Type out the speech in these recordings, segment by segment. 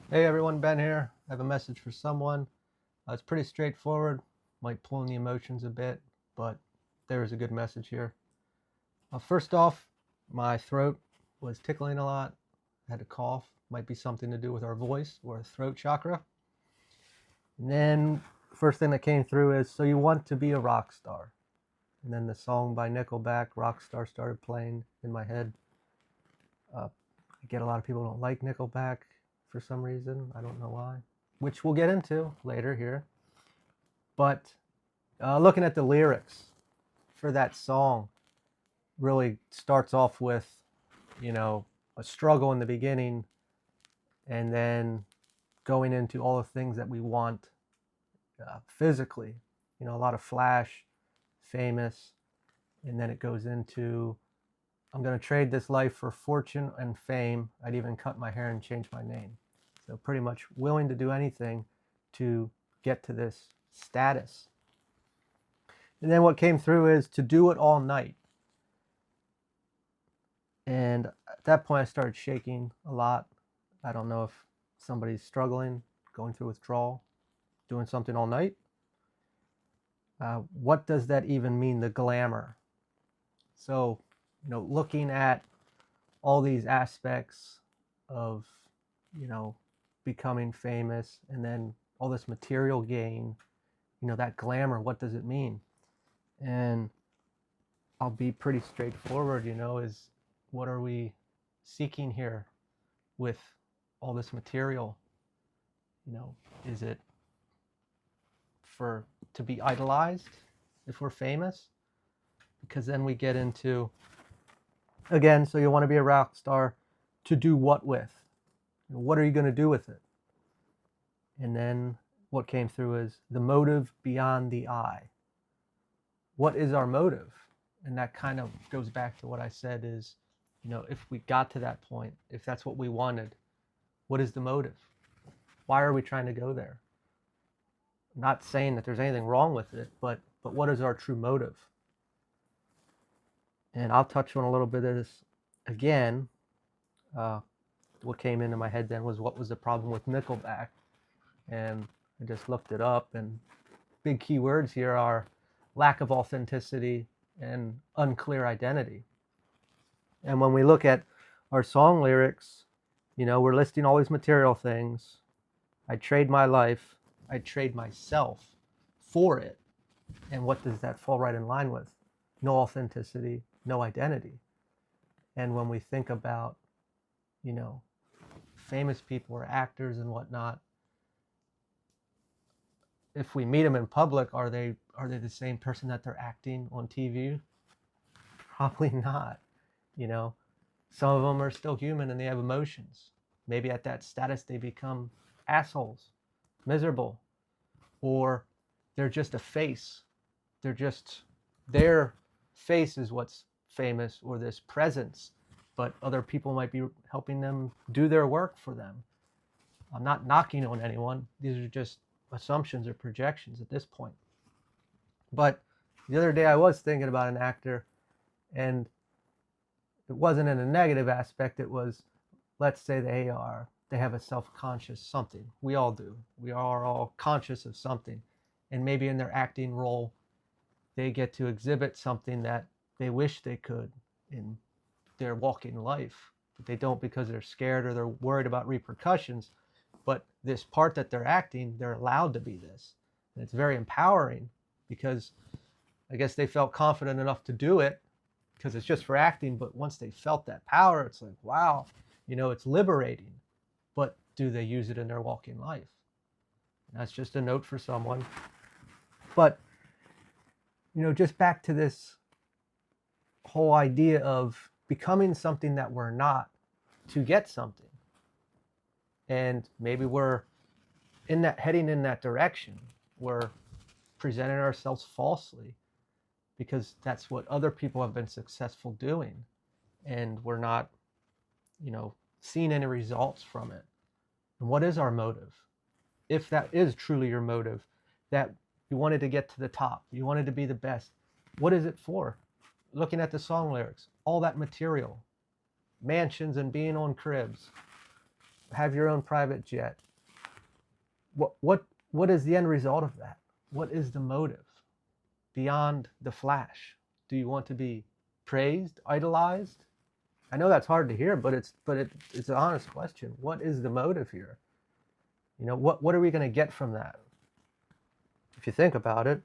Hey everyone, Ben here. I have a message for someone. It's pretty straightforward, might pull in the emotions a bit, but there is a good message here. First off, my throat was tickling a lot. I had to cough. Might be something to do with our voice or throat chakra. And then, first thing that came through is, so you want to be a rock star. And then the song by Nickelback, Rockstar, started playing in my head. I get a lot of people who don't like Nickelback for some reason. I don't know why, which we'll get into later here. But looking at the lyrics for that song, really starts off with, a struggle in the beginning, and then going into all the things that we want physically. A lot of flash, famous, and then it goes into, I'm going to trade this life for fortune and fame. I'd even cut my hair and change my name. So pretty much willing to do anything to get to this status. And then what came through is to do it all night. And at that point, I started shaking a lot. I don't know if somebody's struggling, going through withdrawal, doing something all night. What does that even mean, the glamour? So, looking at all these aspects of, becoming famous and then all this material gain, that glamour, what does it mean? And I'll be pretty straightforward, is what are we seeking here with all this material? Is it for to be idolized if we're famous? Because then we get into, again, so you want to be a rock star, to do what with? What are you going to do with it? And then what came through is the motive beyond the eye. What is our motive? And that kind of goes back to what I said is, if we got to that point, if that's what we wanted, what is the motive? Why are we trying to go there? I'm not saying that there's anything wrong with it, but what is our true motive? And I'll touch on a little bit of this again. What came into my head then was, what was the problem with Nickelback? And I just looked it up, and big key words here are lack of authenticity and unclear identity. And when we look at our song lyrics, we're listing all these material things. I trade my life, I trade myself for it. And what does that fall right in line with? No authenticity, no identity. And when we think about, famous people or actors and whatnot, if we meet them in public, are they the same person that they're acting on TV? Probably not. Some of them are still human and they have emotions. Maybe at that status they become assholes, miserable, or they're just a face. Their face is what's famous, or this presence, but other people might be helping them do their work for them. I'm not knocking on anyone. These are just assumptions or projections at this point. But the other day I was thinking about an actor, and it wasn't in a negative aspect. It was, let's say they have a self-conscious something. We all do. We are all conscious of something. And maybe in their acting role, they get to exhibit something that they wish they could in their walking life, but they don't because they're scared or they're worried about repercussions. But this part that they're acting, they're allowed to be this. And it's very empowering, because I guess they felt confident enough to do it because it's just for acting. But once they felt that power, it's like, wow, it's liberating. But do they use it in their walking life? And that's just a note for someone. But, just back to this whole idea of becoming something that we're not to get something. And maybe we're heading in that direction. We're presenting ourselves falsely because that's what other people have been successful doing, and we're not, seeing any results from it. And what is our motive? If that is truly your motive, that you wanted to get to the top, you wanted to be the best, what is it for? Looking at the song lyrics, all that material, mansions and being on cribs, have your own private jet. What is the end result of that? What is the motive beyond the flash? Do you want to be praised, idolized? I know that's hard to hear, but it's an honest question. What is the motive here? You know, what are we going to get from that? If you think about it,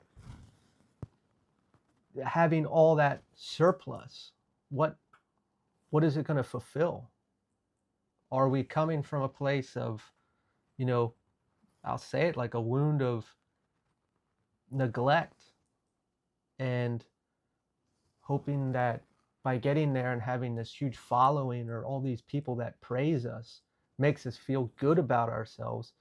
having all that surplus, what is it going to fulfill? Are we coming from a place of, you know, I'll say it, like a wound of neglect, and hoping that by getting there and having this huge following or all these people that praise us makes us feel good about ourselves,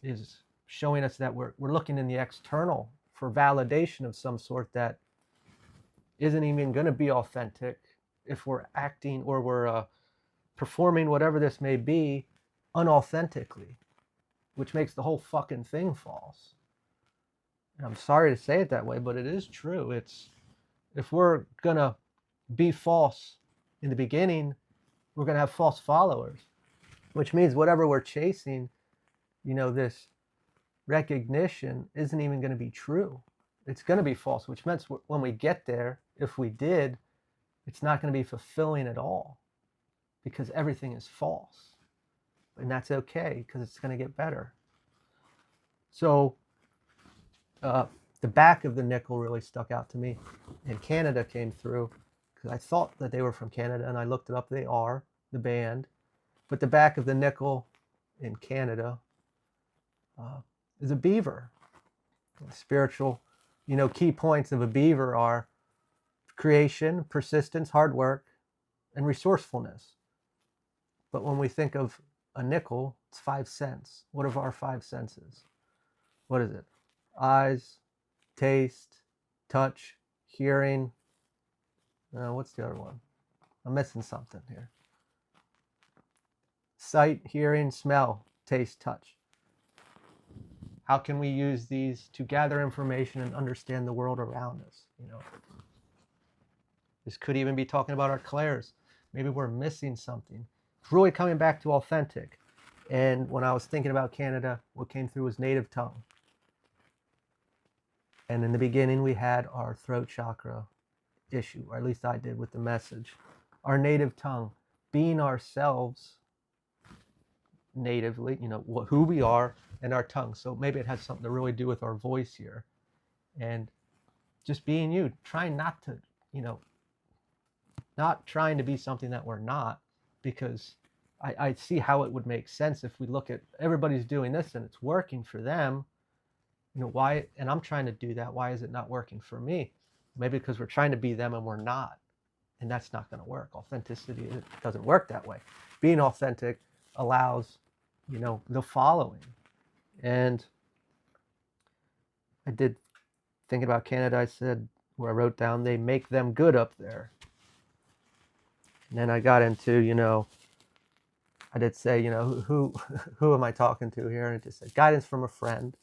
is showing us that we're looking in the external for validation of some sort that isn't even going to be authentic if we're acting or we're performing whatever this may be unauthentically, which makes the whole fucking thing false. And I'm sorry to say it that way, but it is true. It's, if we're gonna be false in the beginning, we're gonna have false followers, which means whatever we're chasing, you know, this recognition isn't even going to be true. It's going to be false, which means when we get there, if we did, it's not going to be fulfilling at all, because everything is false. And that's okay, because it's going to get better. So the back of the nickel really stuck out to me. And Canada came through, because I thought that they were from Canada, and I looked it up. They are, the band. But the back of the nickel in Canada is a beaver. The spiritual, you know, key points of a beaver are creation, persistence, hard work, and resourcefulness. But when we think of a nickel, it's 5 cents. What are our 5 senses? What is it? Eyes, taste, touch, hearing. What's the other one? I'm missing something here. Sight, hearing, smell, taste, touch. How can we use these to gather information and understand the world around us? You know, this could even be talking about our clairs. Maybe we're missing something. It's really coming back to authentic. And when I was thinking about Canada, what came through was native tongue. And in the beginning, we had our throat chakra issue, or at least I did with the message. Our native tongue, being ourselves natively, you know, who we are, and our tongue. So maybe it has something to really do with our voice here. And just being you, trying not to, you know, not trying to be something that we're not, because I see how it would make sense if we look at everybody's doing this and it's working for them. You know, why, and I'm trying to do that. Why is it not working for me? Maybe because we're trying to be them and we're not. And that's not going to work. Authenticity, it doesn't work that way. Being authentic allows, you know, the following. And I did, thinking about Canada, I said, where I wrote down, they make them good up there. And then I got into, you know, I did say, you know, who am I talking to here? And it just said guidance from a friend.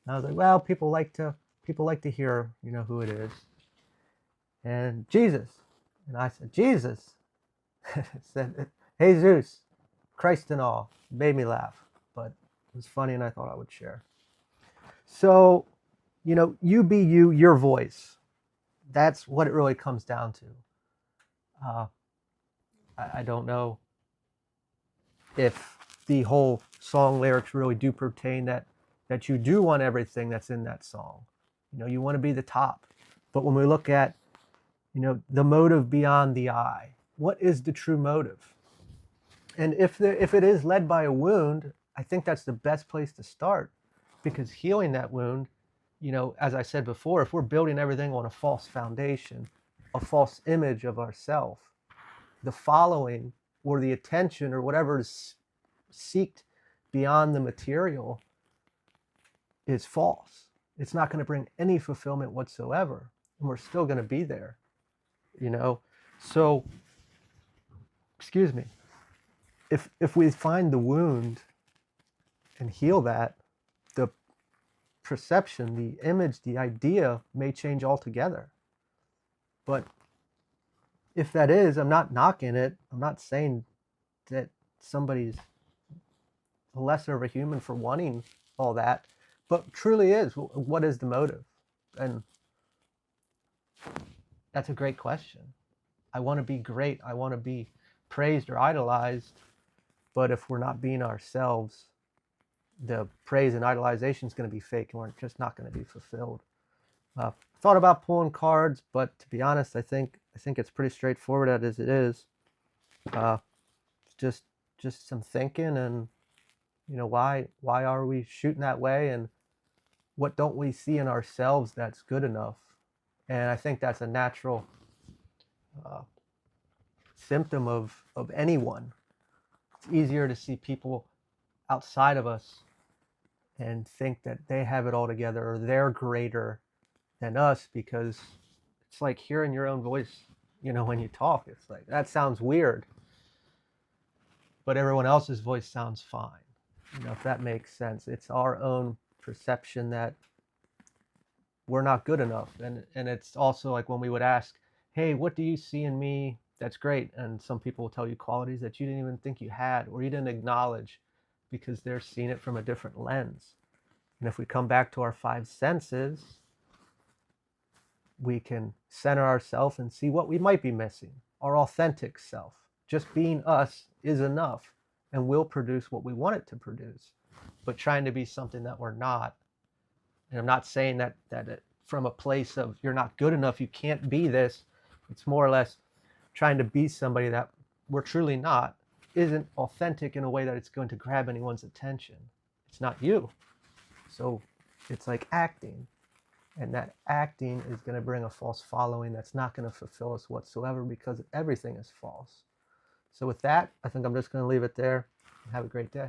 And I was like, well, people like to hear, you know, who it is. And Jesus. And I said, Jesus. It said, Jesus, Christ and all. It made me laugh, but it was funny and I thought I would share. So, you know, you be you, your voice. That's what it really comes down to. I don't know if the whole song lyrics really do pertain that you do want everything that's in that song. You know, you want to be the top. But when we look at, you know, the motive beyond the eye, what is the true motive? And if it is led by a wound, I think that's the best place to start, because healing that wound, you know, as I said before, if we're building everything on a false foundation, a false image of ourselves, the following or the attention or whatever is seeked beyond the material is false. It's not going to bring any fulfillment whatsoever. And we're still going to be there, you know? So, excuse me, if we find the wound and heal that, the perception, the image, the idea may change altogether. But if that is, I'm not knocking it. I'm not saying that somebody's lesser of a human for wanting all that, but truly is, what is the motive? And that's a great question. I want to be great. I want to be praised or idolized. But if we're not being ourselves, the praise and idolization is going to be fake, and we're just not going to be fulfilled. Thought about pulling cards, but to be honest, I think it's pretty straightforward as it is. Uh, just some thinking, and why are we shooting that way, and what don't we see in ourselves that's good enough? And I think that's a natural uh, symptom of anyone. It's easier to see people outside of us and think that they have it all together or they're greater than us, because it's like hearing your own voice, when you talk. It's like, that sounds weird, but everyone else's voice sounds fine. If that makes sense. It's our own perception that we're not good enough. And it's also like when we would ask, hey, what do you see in me that's great? And some people will tell you qualities that you didn't even think you had, or you didn't acknowledge, because they're seeing it from a different lens. And if we come back to our five senses, we can center ourselves and see what we might be missing. Our authentic self. Just being us is enough, and will produce what we want it to produce. But trying to be something that we're not, and I'm not saying that it, from a place of you're not good enough, you can't be this. It's more or less trying to be somebody that we're truly not, isn't authentic in a way that it's going to grab anyone's attention. It's not you. So it's like acting. And that acting is going to bring a false following that's not going to fulfill us whatsoever, because everything is false. So with that, I think I'm just going to leave it there. Have a great day.